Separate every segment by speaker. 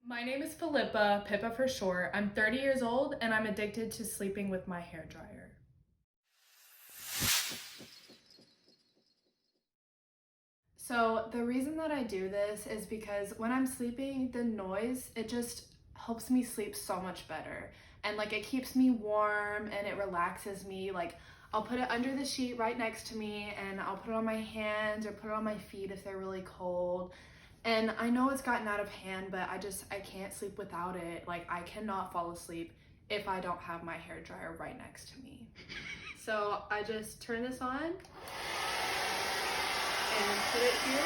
Speaker 1: My name is Philippa, Pippa for short. I'm 30 years old and I'm addicted to sleeping with my hairdryer. So the reason that I do this is because when I'm sleeping, the noise, it just helps me sleep so much better. And like it keeps me warm and it relaxes me. Like I'll put it under the sheet right next to me and I'll put it on my hands or put it on my feet if they're really cold. And I know it's gotten out of hand, but I can't sleep without it. Like I cannot fall asleep if I don't have my hair dryer right next to me. So I just turn this on and put it here.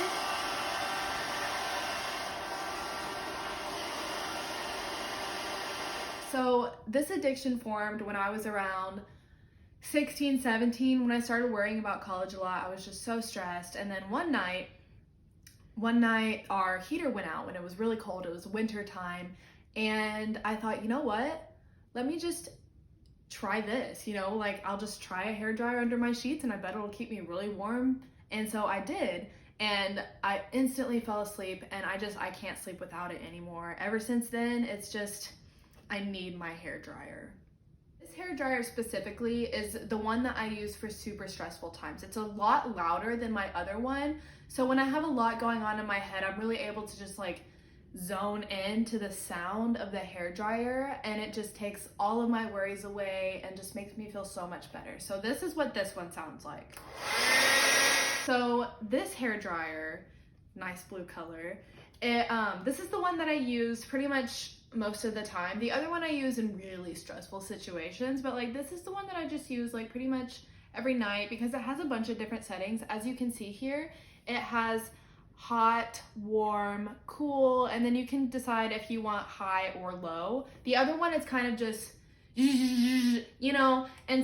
Speaker 1: So this addiction formed when I was around 16, 17, when I started worrying about college a lot. I was just so stressed. And then one night our heater went out when it was really cold. It was winter time. And I thought, you know what? Let me just try this, like I'll just try a hair dryer under my sheets and I bet it'll keep me really warm. And so I did. And I instantly fell asleep and I can't sleep without it anymore. Ever since then, it's just, I need my hair dryer. This hair dryer specifically is the one that I use for super stressful times. It's a lot louder than my other one. So when I have a lot going on in my head, I'm really able to just like zone in to the sound of the hair dryer, and it just takes all of my worries away and just makes me feel so much better. So this is what this one sounds like. So this hair dryer, nice blue color, this is the one that I use pretty much most of the time. The other one I use in really stressful situations, but like this is the one that I just use like pretty much every night because it has a bunch of different settings. As you can see here, it has hot, warm, cool, and then you can decide if you want high or low. The other one is kind of just, and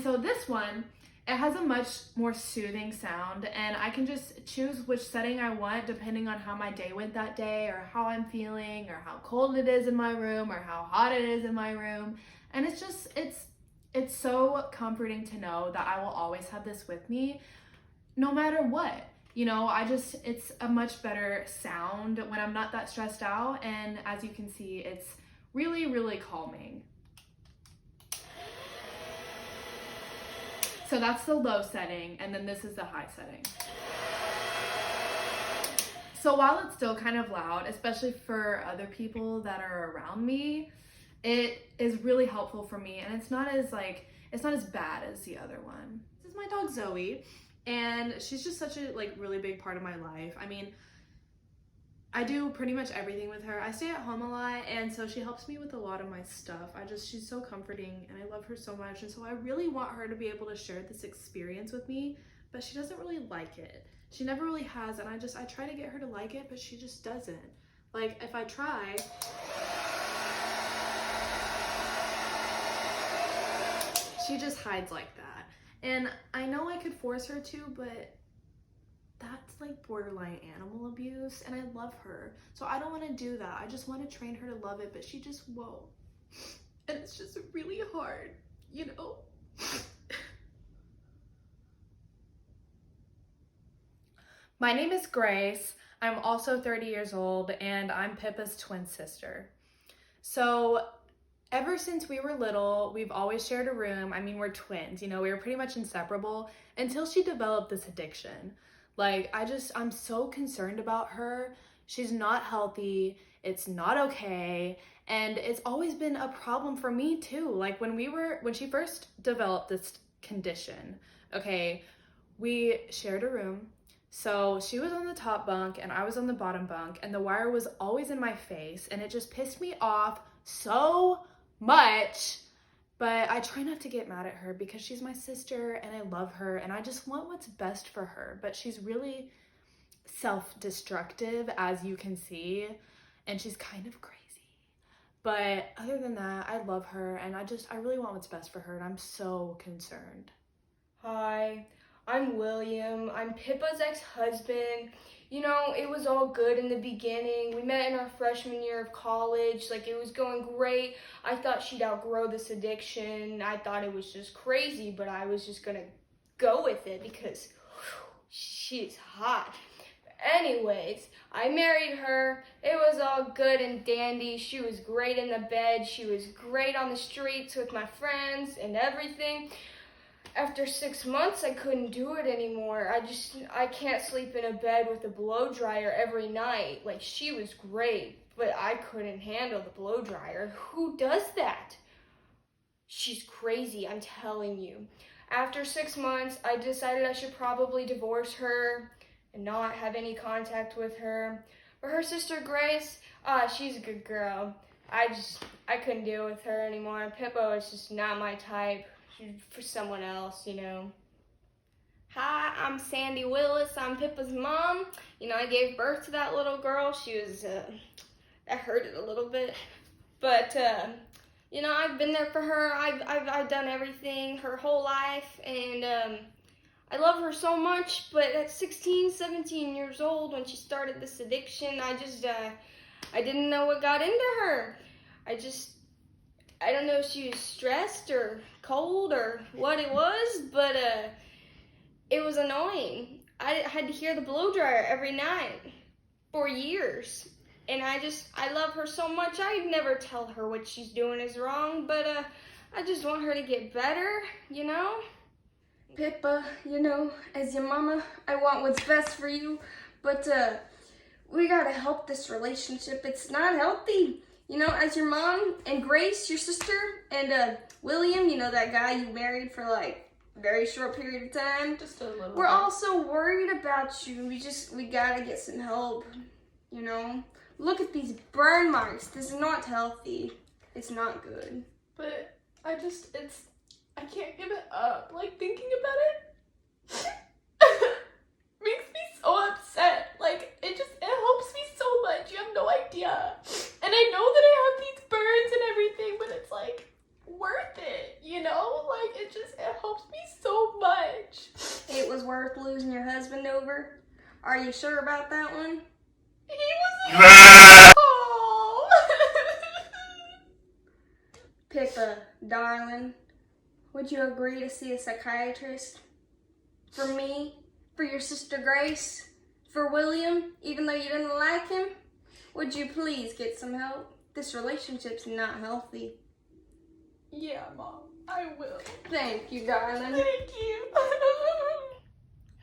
Speaker 1: so this one, it has a much more soothing sound, and I can just choose which setting I want depending on how my day went that day, or how I'm feeling, or how cold it is in my room, or how hot it is in my room. And it's so comforting to know that I will always have this with me no matter what. It's a much better sound when I'm not that stressed out. And as you can see, it's really, really calming. So that's the low setting, and then this is the high setting. So while it's still kind of loud, especially for other people that are around me, it is really helpful for me, and it's not as bad as the other one. This is my dog Zoe, and she's just such a really big part of my life. I mean, I do pretty much everything with her. I stay at home a lot, and so she helps me with a lot of my stuff. She's so comforting, and I love her so much, and so I really want her to be able to share this experience with me, but she doesn't really like it. She never really has, and I try to get her to like it, but she just doesn't. Like, if I try, she just hides like that. And I know I could force her to, but that's like borderline animal abuse, and I love her. So I don't want to do that. I just want to train her to love it, but she just won't. And it's just really hard, you know? My name is Grace. I'm also 30 years old, and I'm Pippa's twin sister. So ever since we were little, we've always shared a room. I mean, we're twins, we were pretty much inseparable until she developed this addiction. I'm so concerned about her. She's not healthy. It's not okay. And it's always been a problem for me too. Like when she first developed this condition, okay, we shared a room. So she was on the top bunk and I was on the bottom bunk, and the wire was always in my face, and it just pissed me off so much. But I try not to get mad at her because she's my sister and I love her and I just want what's best for her. But she's really self-destructive, as you can see, and she's kind of crazy. But other than that, I love her and I really want what's best for her, and I'm so concerned.
Speaker 2: Hi, I'm William. I'm Pippa's ex-husband. It was all good in the beginning. We met in our freshman year of college. It was going great. I thought she'd outgrow this addiction. I thought it was just crazy, but I was just gonna go with it because she's hot. Anyways, I married her. It was all good and dandy. She was great in the bed. She was great on the streets with my friends and everything. After 6 months, I couldn't do it anymore. I can't sleep in a bed with a blow dryer every night. Like, she was great, but I couldn't handle the blow dryer. Who does that? She's crazy, I'm telling you. After 6 months, I decided I should probably divorce her and not have any contact with her. But her sister Grace, she's a good girl. I couldn't deal with her anymore. Pippa is just not my type. She's for someone else, you know. Hi, I'm Sandy Willis. I'm Pippa's mom. You know, I gave birth to that little girl. She was, that hurted a little bit. But, you know, I've been there for her. I've done everything her whole life. And, I love her so much. But at 16, 17 years old, when she started this addiction, I didn't know what got into her. I don't know if she was stressed or cold or what it was, but it was annoying. I had to hear the blow dryer every night for years. And I love her so much. I'd never tell her what she's doing is wrong, but I just want her to get better, you know? Pippa, you know, as your mama, I want what's best for you, but we gotta help this relationship. It's not healthy. You know, as your mom and Grace, your sister, and William, you know, that guy you married for like a very short period of time.
Speaker 1: Just a little.
Speaker 2: We're all so worried about you. We gotta get some help, you know. Look at these burn marks. This is not healthy. It's not good.
Speaker 1: But I can't give it up. Like, thinking about it makes me so upset. Like, it helps me so much. You have no idea. And I know that I have these burns and everything, but it's like worth it, you know? Like, it helps me so much.
Speaker 2: It was worth losing your husband over? Are you sure about that one?
Speaker 1: He was oh.
Speaker 2: Pippa, darling, would you agree to see a psychiatrist? For me? For your sister Grace? For William, even though you didn't like him? Would you please get some help? This relationship's not healthy.
Speaker 1: Yeah, Mom, I will.
Speaker 2: Thank you, darling.
Speaker 1: Thank you.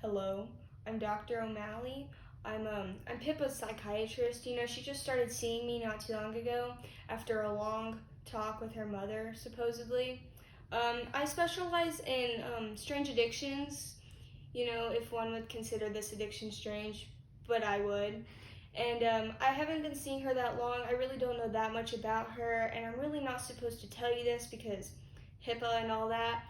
Speaker 2: Hello, I'm Dr. O'Malley. I'm Pippa's psychiatrist. You know, she just started seeing me not too long ago after a long talk with her mother, supposedly. I specialize in strange addictions, you know, if one would consider this addiction strange, but I would. And I haven't been seeing her that long. I really don't know that much about her, and I'm really not supposed to tell you this because HIPAA and all that,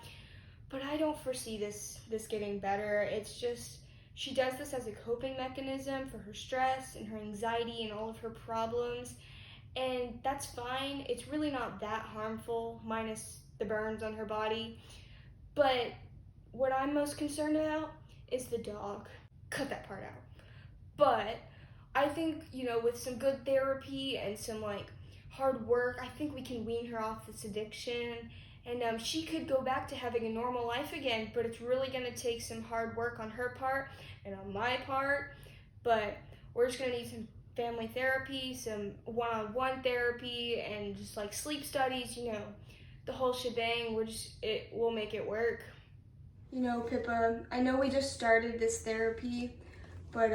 Speaker 2: but I don't foresee this getting better. It's just, she does this as a coping mechanism for her stress and her anxiety and all of her problems, and that's fine. It's really not that harmful, minus the burns on her body. But what I'm most concerned about is the dog. Cut that part out. But I think, you know, with some good therapy and some like hard work, I think we can wean her off this addiction, and she could go back to having a normal life again. But it's really going to take some hard work on her part and on my part. But we're just going to need some family therapy, some one-on-one therapy, and just like sleep studies, you know, the whole shebang. We'll make it work. You know, Pippa, I know we just started this therapy, but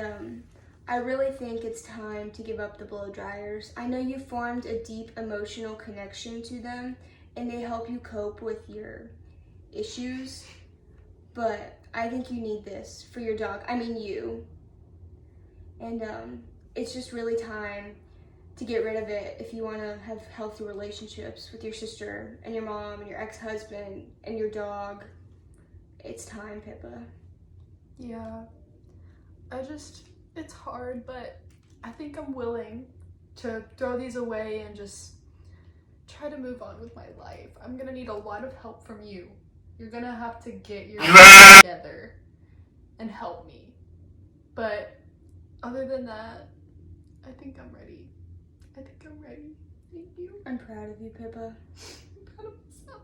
Speaker 2: I really think it's time to give up the blow dryers. I know you formed a deep emotional connection to them, and they help you cope with your issues, but I think you need this for your dog. I mean you. And it's just really time to get rid of it if you want to have healthy relationships with your sister and your mom and your ex-husband and your dog. It's time, Pippa.
Speaker 1: Yeah, it's hard, but I think I'm willing to throw these away and just try to move on with my life. I'm gonna need a lot of help from you. You're gonna have to get your life together and help me. But other than that, I think I'm ready. Thank you.
Speaker 2: I'm proud of you, Pippa.
Speaker 1: I'm proud of myself.